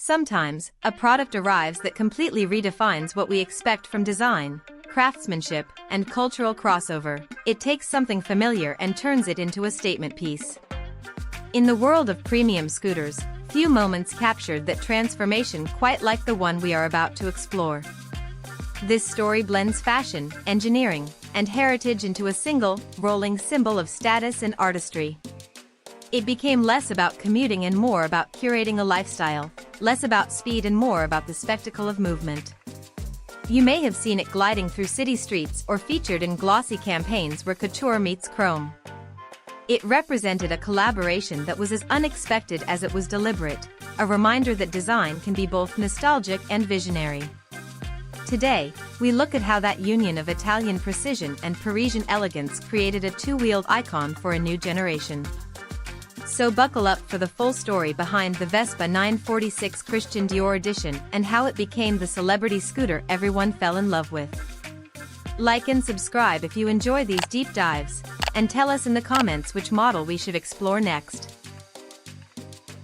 Sometimes, a product arrives that completely redefines what we expect from design, craftsmanship, and cultural crossover. It takes something familiar and turns it into a statement piece. In the world of premium scooters, few moments captured that transformation quite like the one we are about to explore. This story blends fashion, engineering, and heritage into a single, rolling symbol of status and artistry. It became less about commuting and more about curating a lifestyle, less about speed and more about the spectacle of movement. You may have seen it gliding through city streets or featured in glossy campaigns where couture meets chrome. It represented a collaboration that was as unexpected as it was deliberate, a reminder that design can be both nostalgic and visionary. Today, we look at how that union of Italian precision and Parisian elegance created a two-wheeled icon for a new generation. So buckle up for the full story behind the Vespa 946 Christian Dior edition and how it became the celebrity scooter everyone fell in love with. Like and subscribe if you enjoy these deep dives, and tell us in the comments which model we should explore next.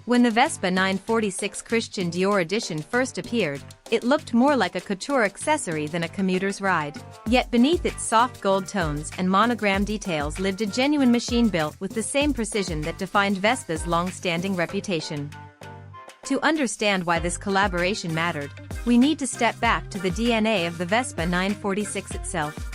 When the Vespa 946 Christian Dior edition first appeared, it looked more like a couture accessory than a commuter's ride. Yet beneath its soft gold tones and monogram details lived a genuine machine built with the same precision that defined Vespa's long-standing reputation. To understand why this collaboration mattered, we need to step back to the DNA of the Vespa 946 itself.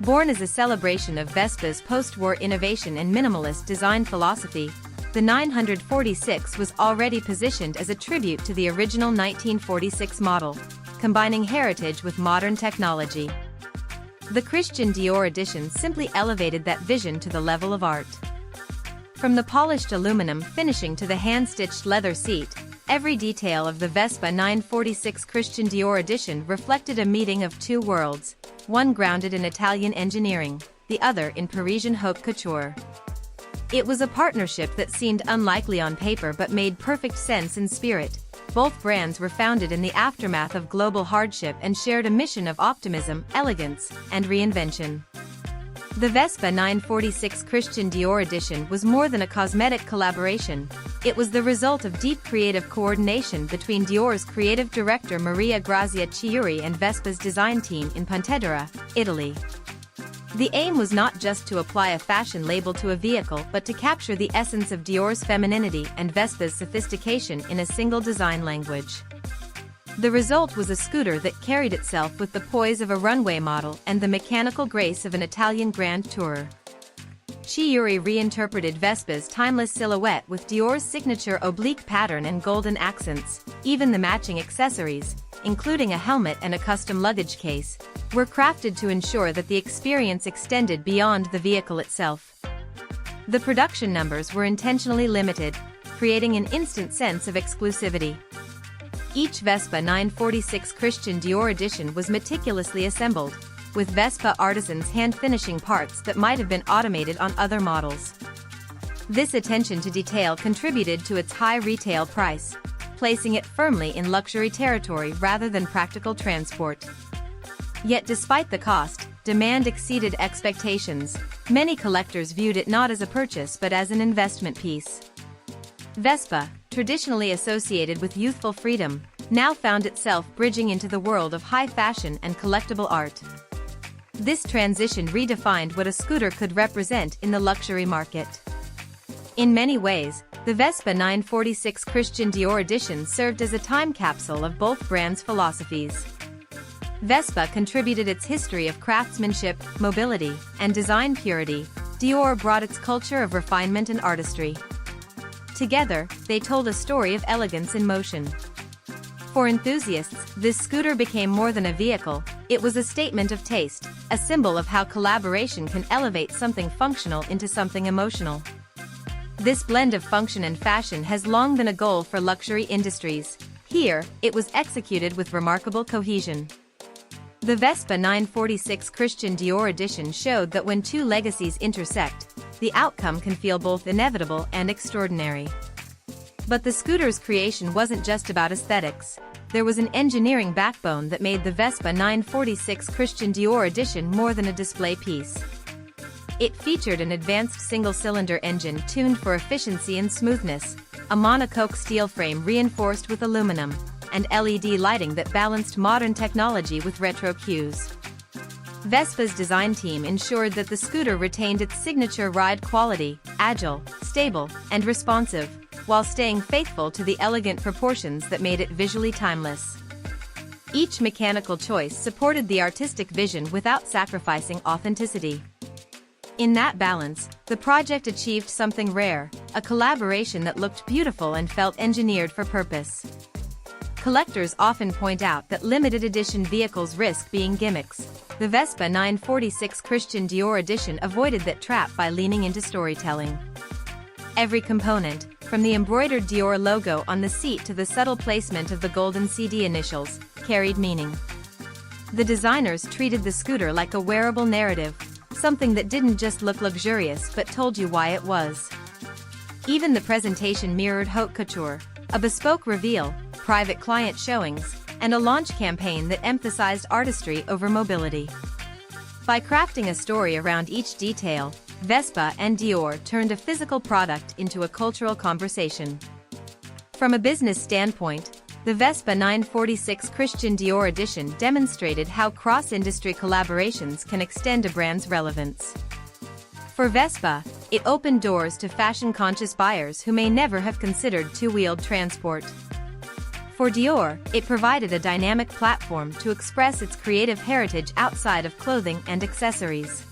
Born as a celebration of Vespa's post-war innovation and minimalist design philosophy, the 946 was already positioned as a tribute to the original 1946 model, combining heritage with modern technology. The Christian Dior edition simply elevated that vision to the level of art. From the polished aluminum finishing to the hand-stitched leather seat, every detail of the Vespa 946 Christian Dior edition reflected a meeting of two worlds, one grounded in Italian engineering, the other in Parisian haute couture. It was a partnership that seemed unlikely on paper but made perfect sense in spirit. Both brands were founded in the aftermath of global hardship and shared a mission of optimism, elegance, and reinvention. The Vespa 946 Christian Dior edition was more than a cosmetic collaboration. It was the result of deep creative coordination between Dior's creative director Maria Grazia Chiuri and Vespa's design team in Pontevedra, Italy. The aim was not just to apply a fashion label to a vehicle but to capture the essence of Dior's femininity and Vespa's sophistication in a single design language. The result was a scooter that carried itself with the poise of a runway model and the mechanical grace of an Italian grand tourer. Chiuri reinterpreted Vespa's timeless silhouette with Dior's signature oblique pattern and golden accents. Even the matching accessories, including a helmet and a custom luggage case, were crafted to ensure that the experience extended beyond the vehicle itself. The production numbers were intentionally limited, creating an instant sense of exclusivity. Each Vespa 946 Christian Dior edition was meticulously assembled, with Vespa artisans hand-finishing parts that might have been automated on other models. This attention to detail contributed to its high retail price, placing it firmly in luxury territory rather than practical transport. Yet despite the cost, demand exceeded expectations. Many collectors viewed it not as a purchase but as an investment piece. Vespa, traditionally associated with youthful freedom, now found itself bridging into the world of high fashion and collectible art. This transition redefined what a scooter could represent in the luxury market. In many ways, the Vespa 946 Christian Dior edition served as a time capsule of both brands' philosophies. Vespa contributed its history of craftsmanship, mobility, and design purity. Dior brought its culture of refinement and artistry. Together, they told a story of elegance in motion. For enthusiasts, this scooter became more than a vehicle. It was a statement of taste, a symbol of how collaboration can elevate something functional into something emotional. This blend of function and fashion has long been a goal for luxury industries. Here, it was executed with remarkable cohesion. The Vespa 946 Christian Dior edition showed that when two legacies intersect, the outcome can feel both inevitable and extraordinary. But the scooter's creation wasn't just about aesthetics. There was an engineering backbone that made the Vespa 946 Christian Dior edition more than a display piece. It featured an advanced single-cylinder engine tuned for efficiency and smoothness, a monocoque steel frame reinforced with aluminum, and LED lighting that balanced modern technology with retro cues. Vespa's design team ensured that the scooter retained its signature ride quality, agile, stable, and responsive, while staying faithful to the elegant proportions that made it visually timeless. Each mechanical choice supported the artistic vision without sacrificing authenticity. In that balance, the project achieved something rare, a collaboration that looked beautiful and felt engineered for purpose. Collectors often point out that limited edition vehicles risk being gimmicks. The Vespa 946 Christian Dior edition avoided that trap by leaning into storytelling. Every component, from the embroidered Dior logo on the seat to the subtle placement of the golden CD initials, carried meaning. The designers treated the scooter like a wearable narrative, something that didn't just look luxurious but told you why it was. Even the presentation mirrored haute couture, a bespoke reveal, private client showings, and a launch campaign that emphasized artistry over mobility. By crafting a story around each detail, Vespa and Dior turned a physical product into a cultural conversation. From a business standpoint, the Vespa 946 Christian Dior edition demonstrated how cross-industry collaborations can extend a brand's relevance. For Vespa, it opened doors to fashion-conscious buyers who may never have considered two-wheeled transport. For Dior, it provided a dynamic platform to express its creative heritage outside of clothing and accessories.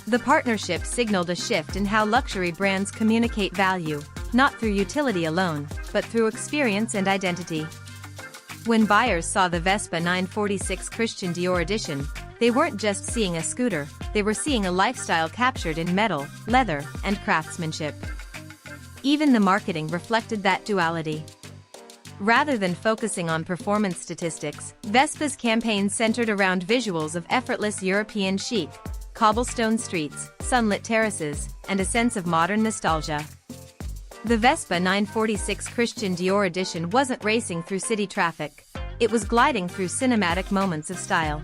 The partnership signaled a shift in how luxury brands communicate value, not through utility alone, but through experience and identity. When buyers saw the Vespa 946 Christian Dior edition, they weren't just seeing a scooter, they were seeing a lifestyle captured in metal, leather, and craftsmanship. Even the marketing reflected that duality. Rather than focusing on performance statistics, Vespa's campaign centered around visuals of effortless European chic, cobblestone streets, sunlit terraces, and a sense of modern nostalgia. The Vespa 946 Christian Dior edition wasn't racing through city traffic, it was gliding through cinematic moments of style.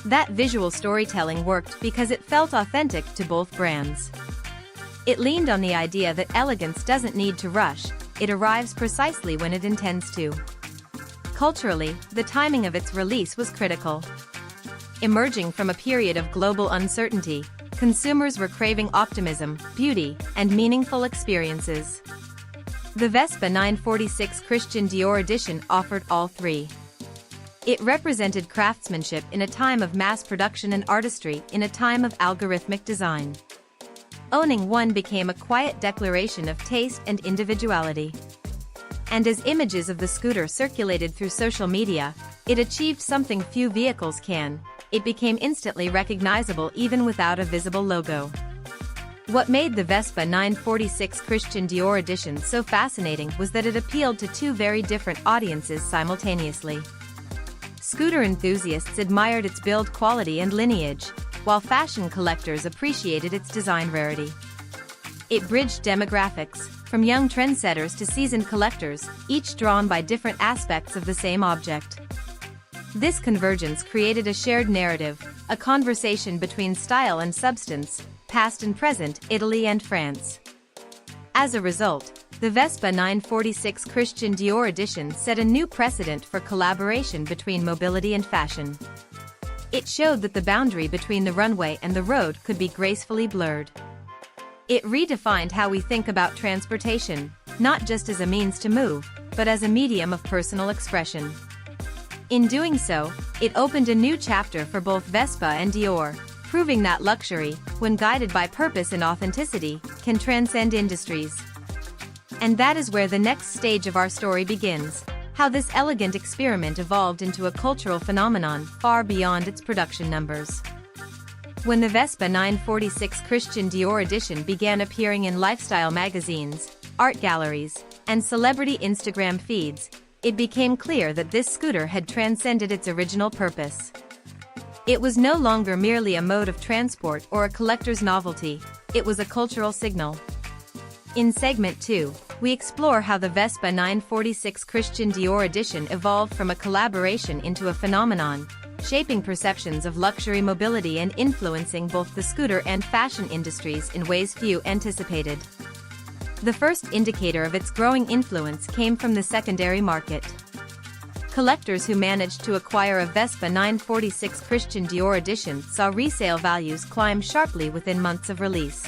That visual storytelling worked because it felt authentic to both brands. It leaned on the idea that elegance doesn't need to rush, it arrives precisely when it intends to. Culturally, the timing of its release was critical. Emerging from a period of global uncertainty, consumers were craving optimism, beauty, and meaningful experiences. The Vespa 946 Christian Dior edition offered all three. It represented craftsmanship in a time of mass production and artistry in a time of algorithmic design. Owning one became a quiet declaration of taste and individuality. And as images of the scooter circulated through social media, it achieved something few vehicles can: it became instantly recognizable even without a visible logo. What made the Vespa 946 Christian Dior edition so fascinating was that it appealed to two very different audiences simultaneously. Scooter enthusiasts admired its build quality and lineage, while fashion collectors appreciated its design rarity. It bridged demographics, from young trendsetters to seasoned collectors, each drawn by different aspects of the same object. This convergence created a shared narrative, a conversation between style and substance, past and present, Italy and France. As a result, the Vespa 946 Christian Dior edition set a new precedent for collaboration between mobility and fashion. It showed that the boundary between the runway and the road could be gracefully blurred. It redefined how we think about transportation, not just as a means to move, but as a medium of personal expression. In doing so, it opened a new chapter for both Vespa and Dior, proving that luxury, when guided by purpose and authenticity, can transcend industries. And that is where the next stage of our story begins: how this elegant experiment evolved into a cultural phenomenon far beyond its production numbers. When the Vespa 946 Christian Dior edition began appearing in lifestyle magazines, art galleries, and celebrity Instagram feeds, it became clear that this scooter had transcended its original purpose. It was no longer merely a mode of transport or a collector's novelty, it was a cultural signal. In segment 2, we explore how the Vespa 946 Christian Dior edition evolved from a collaboration into a phenomenon, shaping perceptions of luxury mobility and influencing both the scooter and fashion industries in ways few anticipated. The first indicator of its growing influence came from the secondary market. Collectors who managed to acquire a Vespa 946 Christian Dior edition saw resale values climb sharply within months of release.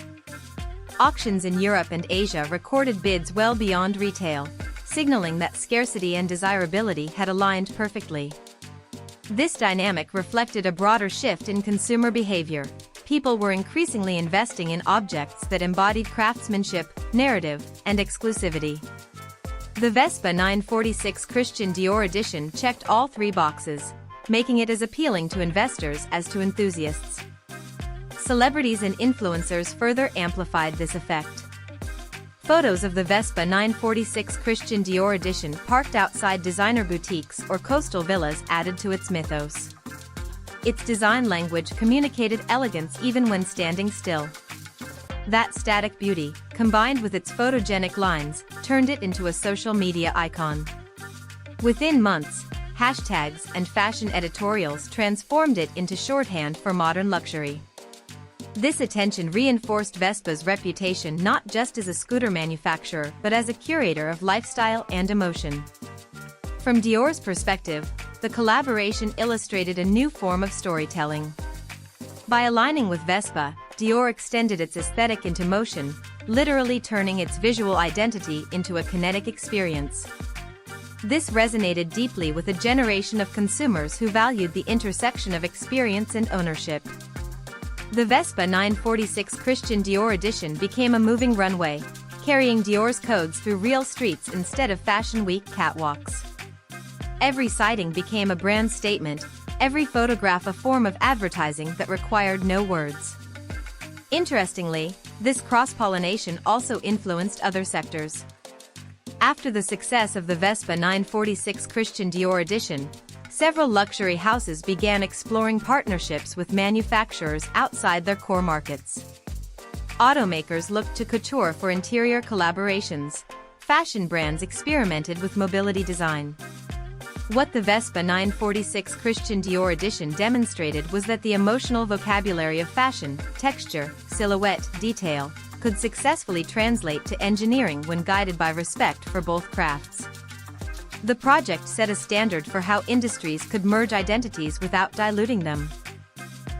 Auctions in Europe and Asia recorded bids well beyond retail, signaling that scarcity and desirability had aligned perfectly. This dynamic reflected a broader shift in consumer behavior. People were increasingly investing in objects that embodied craftsmanship, narrative, and exclusivity. The Vespa 946 Christian Dior edition checked all three boxes, making it as appealing to investors as to enthusiasts. Celebrities and influencers further amplified this effect. Photos of the Vespa 946 Christian Dior edition parked outside designer boutiques or coastal villas added to its mythos. Its design language communicated elegance even when standing still. That static beauty, combined with its photogenic lines, turned it into a social media icon. Within months, hashtags and fashion editorials transformed it into shorthand for modern luxury. This attention reinforced Vespa's reputation not just as a scooter manufacturer but as a curator of lifestyle and emotion. From Dior's perspective, the collaboration illustrated a new form of storytelling. By aligning with Vespa, Dior extended its aesthetic into motion, literally turning its visual identity into a kinetic experience. This resonated deeply with a generation of consumers who valued the intersection of experience and ownership. The Vespa 946 Christian Dior edition became a moving runway, carrying Dior's codes through real streets instead of Fashion Week catwalks. Every sighting became a brand statement, every photograph a form of advertising that required no words. Interestingly, this cross-pollination also influenced other sectors. After the success of the Vespa 946 Christian Dior edition, several luxury houses began exploring partnerships with manufacturers outside their core markets. Automakers looked to Couture for interior collaborations. Fashion brands experimented with mobility design. What the Vespa 946 Christian Dior edition demonstrated was that the emotional vocabulary of fashion, texture, silhouette, detail, could successfully translate to engineering when guided by respect for both crafts. The project set a standard for how industries could merge identities without diluting them.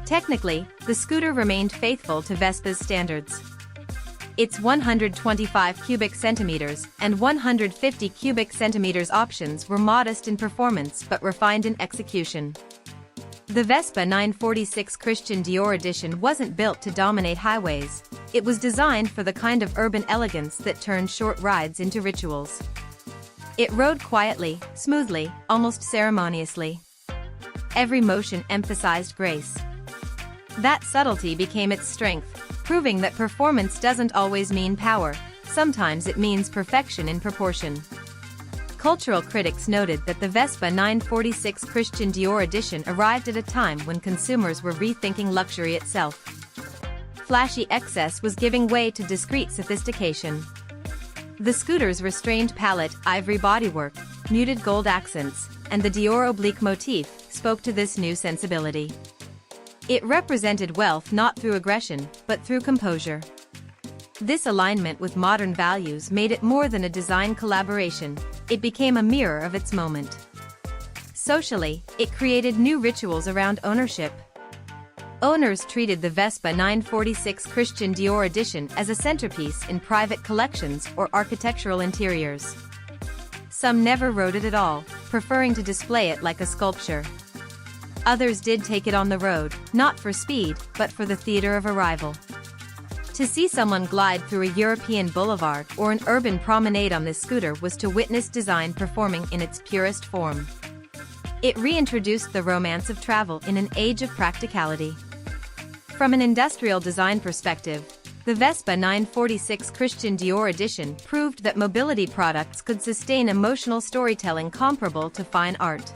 Technically, the scooter remained faithful to Vespa's standards. Its 125 cubic centimeters and 150 cubic centimeters options were modest in performance but refined in execution. The Vespa 946 Christian Dior edition wasn't built to dominate highways. It was designed for the kind of urban elegance that turned short rides into rituals. It rode quietly, smoothly, almost ceremoniously. Every motion emphasized grace. That subtlety became its strength, proving that performance doesn't always mean power, sometimes it means perfection in proportion. Cultural critics noted that the Vespa 946 Christian Dior edition arrived at a time when consumers were rethinking luxury itself. Flashy excess was giving way to discreet sophistication. The scooter's restrained palette, ivory bodywork, muted gold accents, and the Dior oblique motif spoke to this new sensibility. It represented wealth not through aggression, but through composure. This alignment with modern values made it more than a design collaboration, it became a mirror of its moment. Socially, it created new rituals around ownership. Owners treated the Vespa 946 Christian Dior edition as a centerpiece in private collections or architectural interiors. Some never rode it at all, preferring to display it like a sculpture. Others did take it on the road, not for speed, but for the theater of arrival. To see someone glide through a European boulevard or an urban promenade on this scooter was to witness design performing in its purest form. It reintroduced the romance of travel in an age of practicality. From an industrial design perspective, the Vespa 946 Christian Dior edition proved that mobility products could sustain emotional storytelling comparable to fine art.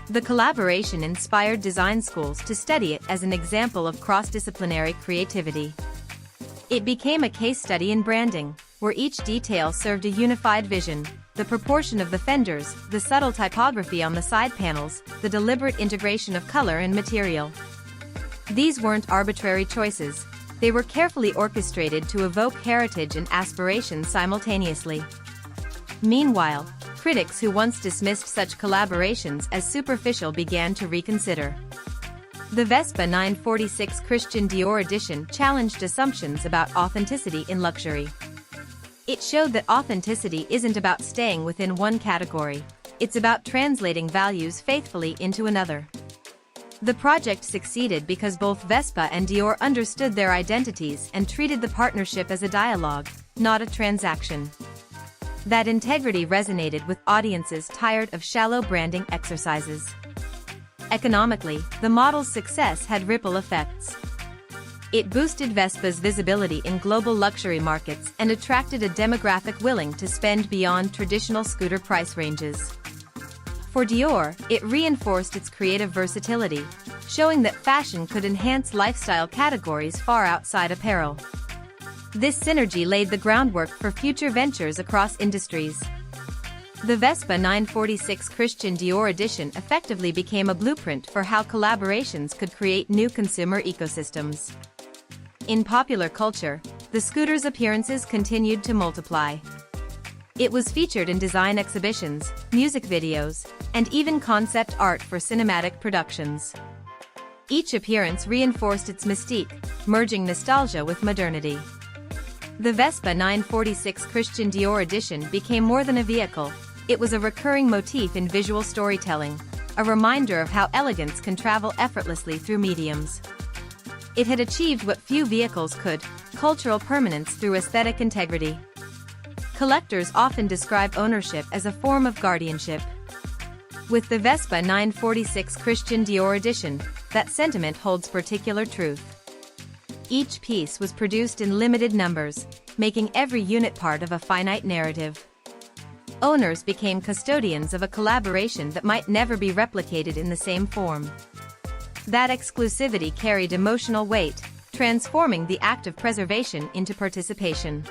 The collaboration inspired design schools to study it as an example of cross-disciplinary creativity. It became a case study in branding, where each detail served a unified vision: the proportion of the fenders, the subtle typography on the side panels, the deliberate integration of color and material. These weren't arbitrary choices. They were carefully orchestrated to evoke heritage and aspiration simultaneously. Meanwhile, critics who once dismissed such collaborations as superficial began to reconsider. The Vespa 946 Christian Dior edition challenged assumptions about authenticity in luxury. It showed that authenticity isn't about staying within one category, it's about translating values faithfully into another. The project succeeded because both Vespa and Dior understood their identities and treated the partnership as a dialogue, not a transaction. That integrity resonated with audiences tired of shallow branding exercises. Economically, the model's success had ripple effects. It boosted Vespa's visibility in global luxury markets and attracted a demographic willing to spend beyond traditional scooter price ranges. For Dior, it reinforced its creative versatility, showing that fashion could enhance lifestyle categories far outside apparel. This synergy laid the groundwork for future ventures across industries. The Vespa 946 Christian Dior edition effectively became a blueprint for how collaborations could create new consumer ecosystems. In popular culture, the scooter's appearances continued to multiply. It was featured in design exhibitions, music videos, and even concept art for cinematic productions. Each appearance reinforced its mystique, merging nostalgia with modernity. The Vespa 946 Christian Dior edition became more than a vehicle. It was a recurring motif in visual storytelling, a reminder of how elegance can travel effortlessly through mediums. It had achieved what few vehicles could: cultural permanence through aesthetic integrity. Collectors often describe ownership as a form of guardianship. With the Vespa 946 Christian Dior edition, that sentiment holds particular truth. Each piece was produced in limited numbers, making every unit part of a finite narrative. Owners became custodians of a collaboration that might never be replicated in the same form. That exclusivity carried emotional weight, transforming the act of preservation into participation.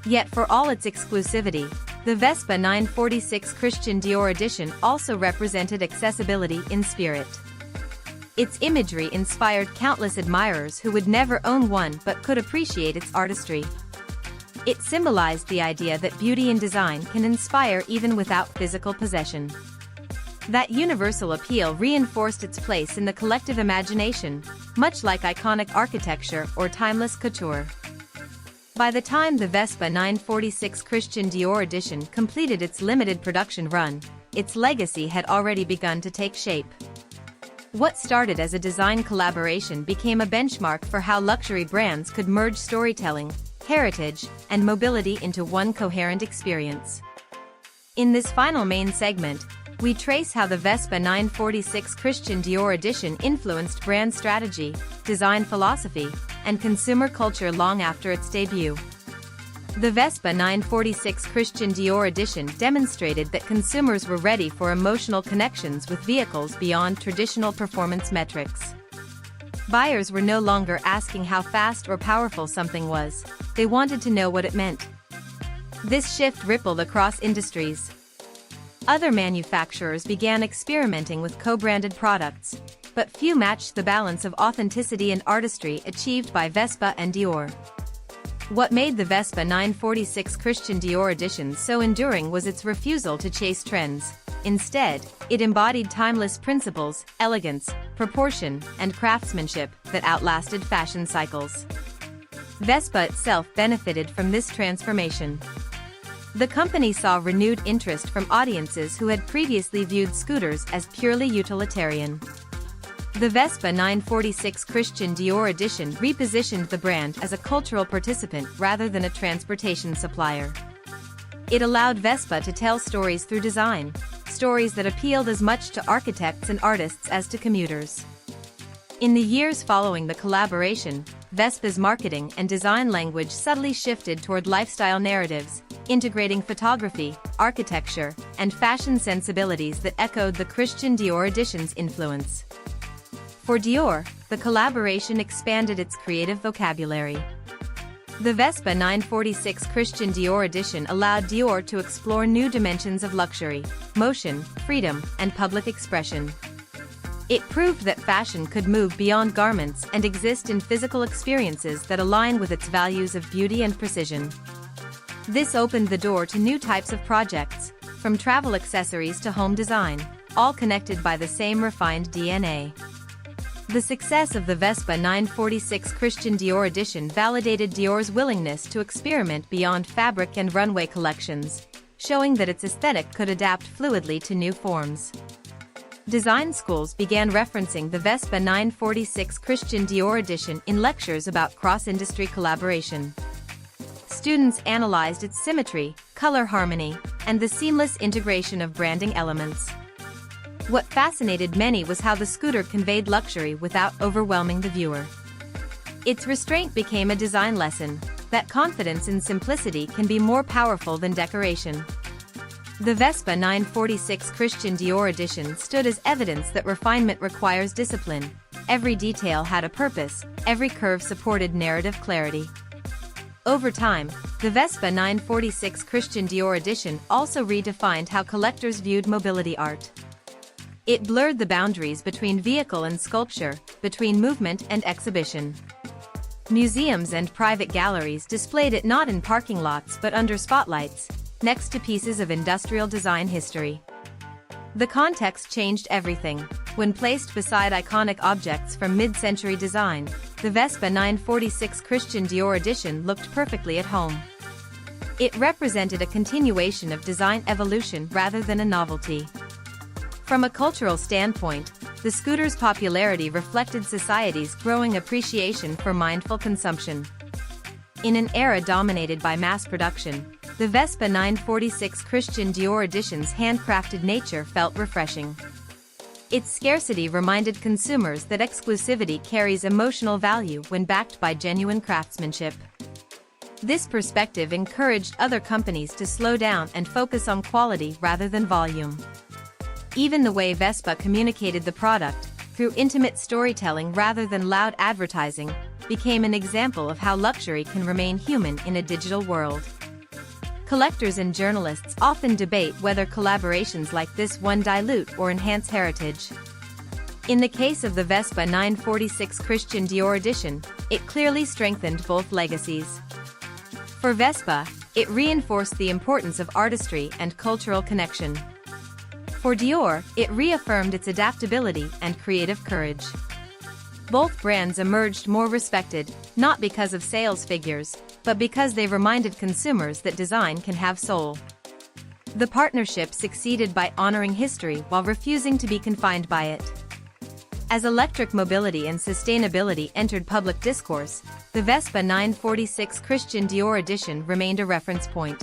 Yet for all its exclusivity, the Vespa 946 Christian Dior edition also represented accessibility in spirit. Its imagery inspired countless admirers who would never own one but could appreciate its artistry. It symbolized the idea that beauty in design can inspire even without physical possession. That universal appeal reinforced its place in the collective imagination, much like iconic architecture or timeless couture. By the time the Vespa 946 Christian Dior edition completed its limited production run, its legacy had already begun to take shape. What started as a design collaboration became a benchmark for how luxury brands could merge storytelling, heritage, and mobility into one coherent experience. In this final main segment, we trace how the Vespa 946 Christian Dior edition influenced brand strategy, design philosophy, and consumer culture long after its debut. The Vespa 946 Christian Dior edition demonstrated that consumers were ready for emotional connections with vehicles beyond traditional performance metrics. Buyers were no longer asking how fast or powerful something was, they wanted to know what it meant. This shift rippled across industries. Other manufacturers began experimenting with co-branded products, but few matched the balance of authenticity and artistry achieved by Vespa and Dior. What made the Vespa 946 Christian Dior edition so enduring was its refusal to chase trends. Instead, it embodied timeless principles, elegance, proportion, and craftsmanship that outlasted fashion cycles. Vespa itself benefited from this transformation. The company saw renewed interest from audiences who had previously viewed scooters as purely utilitarian. The Vespa 946 Christian Dior edition repositioned the brand as a cultural participant rather than a transportation supplier. It allowed Vespa to tell stories through design, stories that appealed as much to architects and artists as to commuters. In the years following the collaboration, Vespa's marketing and design language subtly shifted toward lifestyle narratives, integrating photography, architecture, and fashion sensibilities that echoed the Christian Dior edition's influence. For Dior, the collaboration expanded its creative vocabulary. The Vespa 946 Christian Dior edition allowed Dior to explore new dimensions of luxury, motion, freedom, and public expression. It proved that fashion could move beyond garments and exist in physical experiences that align with its values of beauty and precision. This opened the door to new types of projects, from travel accessories to home design, all connected by the same refined DNA. The success of the Vespa 946 Christian Dior edition validated Dior's willingness to experiment beyond fabric and runway collections, showing that its aesthetic could adapt fluidly to new forms. Design schools began referencing the Vespa 946 Christian Dior edition in lectures about cross-industry collaboration. Students analyzed its symmetry, color harmony, and the seamless integration of branding elements. What fascinated many was how the scooter conveyed luxury without overwhelming the viewer. Its restraint became a design lesson, that confidence in simplicity can be more powerful than decoration. The Vespa 946 Christian Dior edition stood as evidence that refinement requires discipline. Every detail had a purpose, every curve supported narrative clarity. Over time, the Vespa 946 Christian Dior edition also redefined how collectors viewed mobility art. It blurred the boundaries between vehicle and sculpture, between movement and exhibition. Museums and private galleries displayed it not in parking lots but under spotlights, next to pieces of industrial design history. The context changed everything. When placed beside iconic objects from mid-century design, the Vespa 946 Christian Dior edition looked perfectly at home. It represented a continuation of design evolution rather than a novelty. From a cultural standpoint, the scooter's popularity reflected society's growing appreciation for mindful consumption. In an era dominated by mass production, the Vespa 946 Christian Dior edition's handcrafted nature felt refreshing. Its scarcity reminded consumers that exclusivity carries emotional value when backed by genuine craftsmanship. This perspective encouraged other companies to slow down and focus on quality rather than volume. Even the way Vespa communicated the product, through intimate storytelling rather than loud advertising, became an example of how luxury can remain human in a digital world. Collectors and journalists often debate whether collaborations like this one dilute or enhance heritage. In the case of the Vespa 946 Christian Dior edition, it clearly strengthened both legacies. For Vespa, it reinforced the importance of artistry and cultural connection. For Dior, it reaffirmed its adaptability and creative courage. Both brands emerged more respected, not because of sales figures, but because they reminded consumers that design can have soul. The partnership succeeded by honoring history while refusing to be confined by it. As electric mobility and sustainability entered public discourse, the Vespa 946 Christian Dior edition remained a reference point.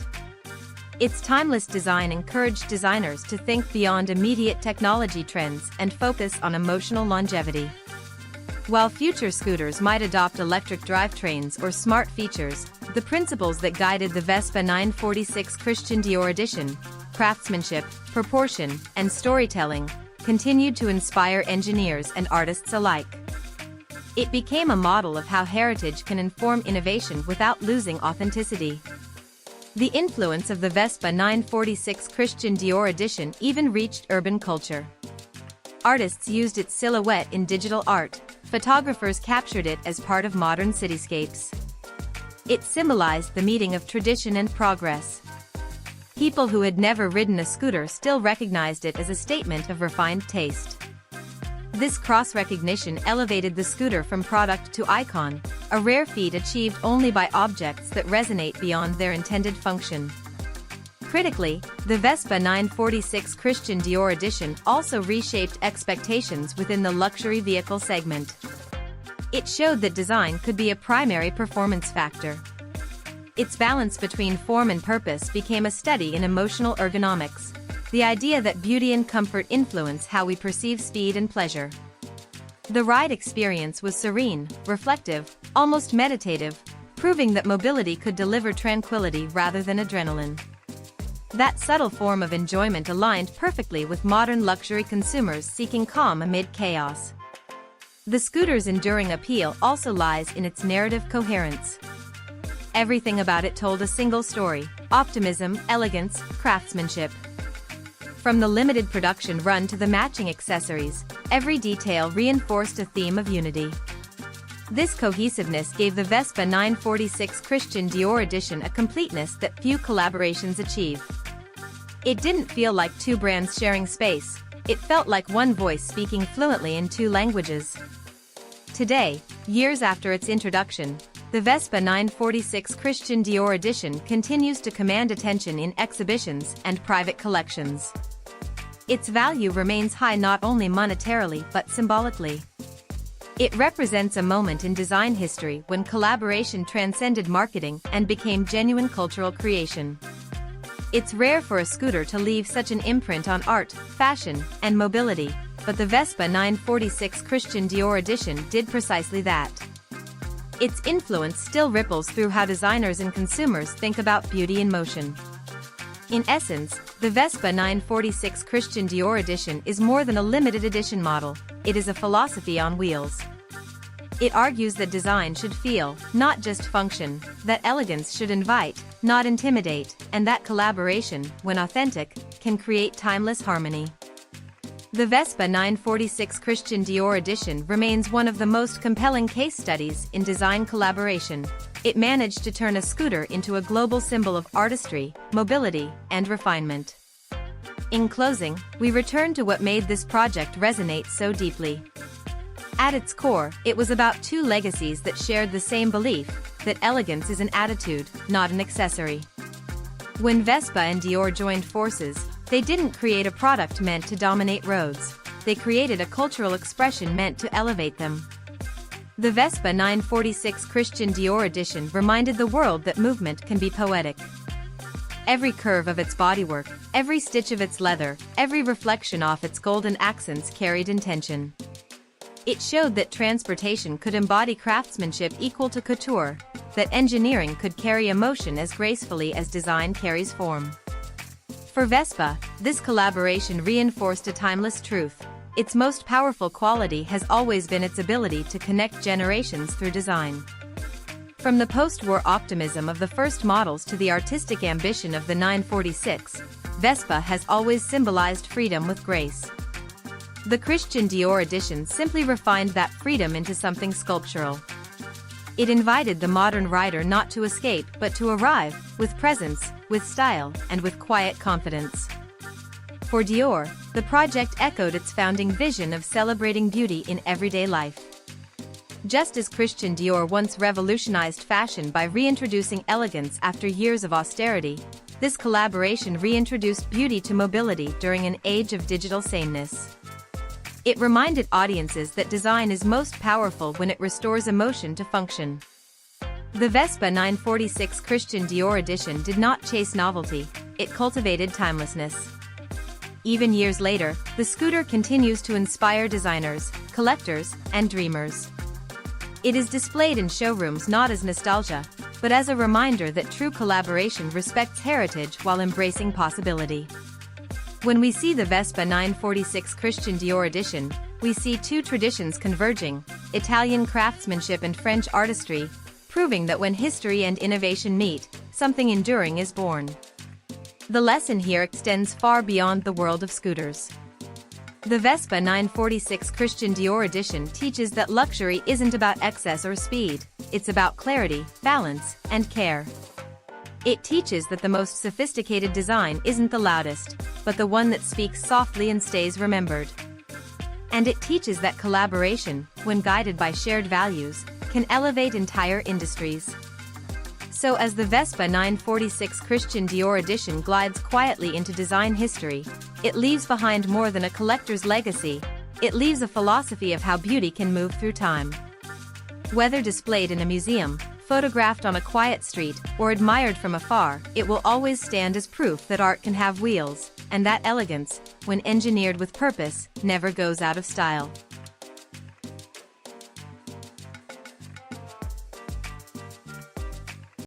Its timeless design encouraged designers to think beyond immediate technology trends and focus on emotional longevity. While future scooters might adopt electric drivetrains or smart features, the principles that guided the Vespa 946 Christian Dior edition, craftsmanship, proportion, and storytelling, continued to inspire engineers and artists alike. It became a model of how heritage can inform innovation without losing authenticity. The influence of the Vespa 946 Christian Dior edition even reached urban culture. Artists used its silhouette in digital art, photographers captured it as part of modern cityscapes. It symbolized the meeting of tradition and progress. People who had never ridden a scooter still recognized it as a statement of refined taste. This cross-recognition elevated the scooter from product to icon, a rare feat achieved only by objects that resonate beyond their intended function. Critically, the Vespa 946 Christian Dior edition also reshaped expectations within the luxury vehicle segment. It showed that design could be a primary performance factor. Its balance between form and purpose became a study in emotional ergonomics, the idea that beauty and comfort influence how we perceive speed and pleasure. The ride experience was serene, reflective, almost meditative, proving that mobility could deliver tranquility rather than adrenaline. That subtle form of enjoyment aligned perfectly with modern luxury consumers seeking calm amid chaos. The scooter's enduring appeal also lies in its narrative coherence. Everything about it told a single story: optimism, elegance, craftsmanship. From the limited production run to the matching accessories, every detail reinforced a theme of unity. This cohesiveness gave the Vespa 946 Christian Dior edition a completeness that few collaborations achieve. It didn't feel like two brands sharing space, it felt like one voice speaking fluently in two languages. Today, years after its introduction, the Vespa 946 Christian Dior edition continues to command attention in exhibitions and private collections. Its value remains high not only monetarily but symbolically. It represents a moment in design history when collaboration transcended marketing and became genuine cultural creation. It's rare for a scooter to leave such an imprint on art, fashion, and mobility, but the Vespa 946 Christian Dior edition did precisely that. Its influence still ripples through how designers and consumers think about beauty in motion. In essence, the Vespa 946 Christian Dior edition is more than a limited edition model, it is a philosophy on wheels. It argues that design should feel, not just function, that elegance should invite, not intimidate, and that collaboration, when authentic, can create timeless harmony. The Vespa 946 Christian Dior edition remains one of the most compelling case studies in design collaboration. It managed to turn a scooter into a global symbol of artistry, mobility, and refinement. In closing, we return to what made this project resonate so deeply. At its core, it was about two legacies that shared the same belief, that elegance is an attitude, not an accessory. When Vespa and Dior joined forces, they didn't create a product meant to dominate roads, they created a cultural expression meant to elevate them. The Vespa 946 Christian Dior edition reminded the world that movement can be poetic. Every curve of its bodywork, every stitch of its leather, every reflection off its golden accents carried intention. It showed that transportation could embody craftsmanship equal to couture, that engineering could carry emotion as gracefully as design carries form. For Vespa, this collaboration reinforced a timeless truth. Its most powerful quality has always been its ability to connect generations through design. From the post-war optimism of the first models to the artistic ambition of the 946, Vespa has always symbolized freedom with grace. The Christian Dior edition simply refined that freedom into something sculptural. It invited the modern rider not to escape but to arrive, with presence, with style, and with quiet confidence. For Dior, the project echoed its founding vision of celebrating beauty in everyday life. Just as Christian Dior once revolutionized fashion by reintroducing elegance after years of austerity, this collaboration reintroduced beauty to mobility during an age of digital sameness. It reminded audiences that design is most powerful when it restores emotion to function. The Vespa 946 Christian Dior edition did not chase novelty, it cultivated timelessness. Even years later, the scooter continues to inspire designers, collectors, and dreamers. It is displayed in showrooms not as nostalgia, but as a reminder that true collaboration respects heritage while embracing possibility. When we see the Vespa 946 Christian Dior edition, we see two traditions converging, Italian craftsmanship and French artistry, proving that when history and innovation meet, something enduring is born. The lesson here extends far beyond the world of scooters. The Vespa 946 Christian Dior edition teaches that luxury isn't about excess or speed, it's about clarity, balance, and care. It teaches that the most sophisticated design isn't the loudest, but the one that speaks softly and stays remembered. And it teaches that collaboration, when guided by shared values, can elevate entire industries. So as the Vespa 946 Christian Dior edition glides quietly into design history, it leaves behind more than a collector's legacy, it leaves a philosophy of how beauty can move through time. Whether displayed in a museum, photographed on a quiet street, or admired from afar, it will always stand as proof that art can have wheels, and that elegance, when engineered with purpose, never goes out of style.